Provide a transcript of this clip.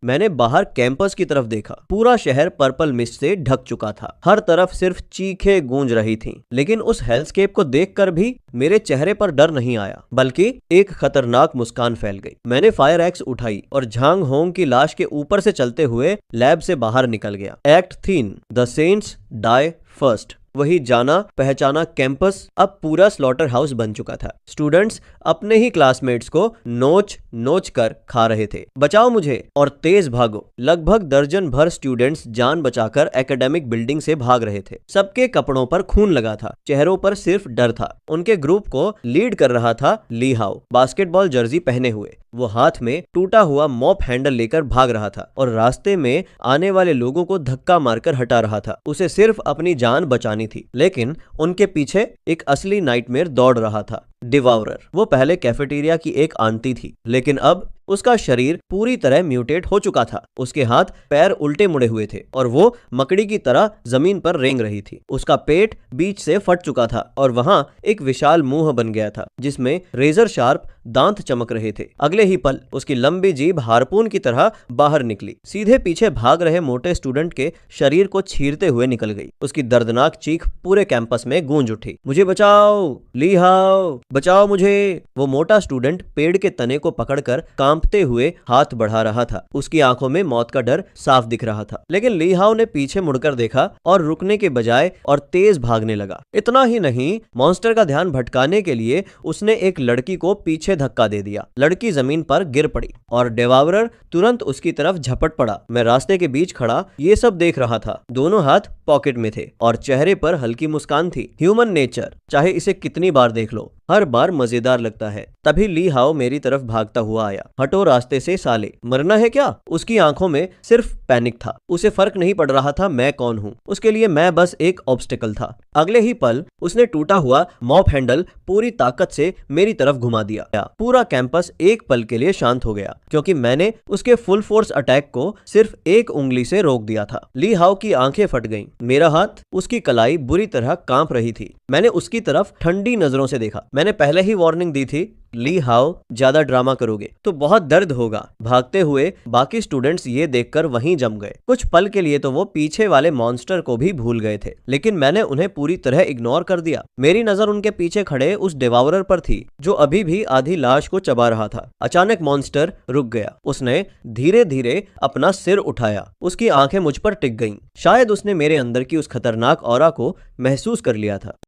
मैंने बाहर कैंपस की तरफ देखा। पूरा शहर पर्पल मिस्ट से ढक चुका था। हर तरफ सिर्फ चीखें गूंज रही थीं। लेकिन उस हेल्सकेप को देखकर भी मेरे चेहरे पर डर नहीं आया, बल्कि एक खतरनाक मुस्कान फैल गई। मैंने फायर एक्स उठाई और झांग होंग की लाश के ऊपर से चलते हुए लैब से बाहर निकल गया। Act 3 the saints die first. वही जाना पहचाना कैंपस अब पूरा स्लॉटर हाउस बन चुका था। स्टूडेंट्स अपने ही क्लासमेट्स को नोच नोच कर खा रहे थे। बचाओ मुझे और तेज भागो। लगभग दर्जन भर स्टूडेंट्स जान बचाकर एकेडमिक बिल्डिंग से भाग रहे थे। सबके कपड़ों पर खून लगा था, चेहरों पर सिर्फ डर था। उनके ग्रुप को लीड कर रहा था ली हाओ, बास्केटबॉल जर्सी पहने हुए। वो हाथ में टूटा हुआ मॉप हैंडल लेकर भाग रहा था और रास्ते में आने वाले लोगों को धक्का मारकर हटा रहा था। उसे सिर्फ अपनी जान बचानी थी, लेकिन उनके पीछे एक असली नाइटमेयर दौड़ रहा था, डिवाउरर। वो पहले कैफेटेरिया की एक आंटी थी, लेकिन अब उसका शरीर पूरी तरह म्यूटेट हो चुका था। उसके हाथ पैर उल्टे मुड़े हुए थे और वो मकड़ी की तरह जमीन पर रेंग रही थी। उसका पेट बीच से फट चुका था और वहां एक विशाल मुंह बन गया था जिसमें रेजर शार्प दांत चमक रहे थे। अगले ही पल उसकी लंबी जीभ हार्पून की तरह बाहर निकली, सीधे पीछे भाग रहे मोटे स्टूडेंट के शरीर को चीरते हुए निकल गई। उसकी दर्दनाक चीख पूरे कैंपस में गूंज उठी। मुझे बचाओ, ली हाओ, बचाओ मुझे। वो मोटा स्टूडेंट पेड़ के तने को पकड़कर कांपते हुए हाथ बढ़ा रहा था। उसकी आंखों में मौत का डर साफ दिख रहा था। लेकिन ली हाओ ने पीछे मुड़कर देखा और रुकने के बजाय और तेज भागने लगा। इतना ही नहीं, मॉन्स्टर का ध्यान भटकाने के लिए उसने एक लड़की को पीछे धक्का दे दिया। लड़की जमीन पर गिर पड़ी और डेवावरर तुरंत उसकी तरफ झपट पड़ा। मैं रास्ते के बीच खड़ा ये सब देख रहा था। दोनों हाथ पॉकेट में थे और चेहरे पर हल्की मुस्कान थी। ह्यूमन नेचर, चाहे इसे कितनी बार देख लो, हर बार मजेदार लगता है। तभी ली हाओ मेरी तरफ भागता हुआ आया। हटो रास्ते से साले, मरना है क्या? उसकी आंखों में सिर्फ पैनिक था। उसे फर्क नहीं पड़ रहा था मैं कौन हूँ। उसके लिए मैं बस एक ऑब्स्टिकल था। अगले ही पल उसने टूटा हुआ मॉप हैंडल पूरी ताकत से मेरी तरफ घुमा दिया। पूरा कैंपस एक पल के लिए शांत हो गया, क्योंकि मैंने उसके फुल फोर्स अटैक को सिर्फ एक उंगली से रोक दिया था। ली हाओ की आंखें फट गईं। मेरा हाथ, उसकी कलाई बुरी तरह कांप रही थी। मैंने उसकी तरफ ठंडी नजरों से देखा। मैंने पहले ही वार्निंग दी थी, ली हाओ ज्यादा ड्रामा करोगे तो बहुत दर्द होगा। भागते हुए बाकी स्टूडेंट्स ये देखकर वहीं जम गए। कुछ पल के लिए तो वो पीछे वाले मॉन्स्टर को भी भूल गए थे, लेकिन मैंने उन्हें पूरी तरह इग्नोर कर दिया। मेरी नजर उनके पीछे खड़े उस डेवावरर पर थी जो अभी भी आधी लाश को चबा रहा था। अचानक मॉन्स्टर रुक गया। उसने धीरे धीरे अपना सिर उठाया। उसकी आंखें मुझ पर टिक गईं। शायद उसने मेरे अंदर की उस खतरनाक ऑरा को महसूस कर लिया था।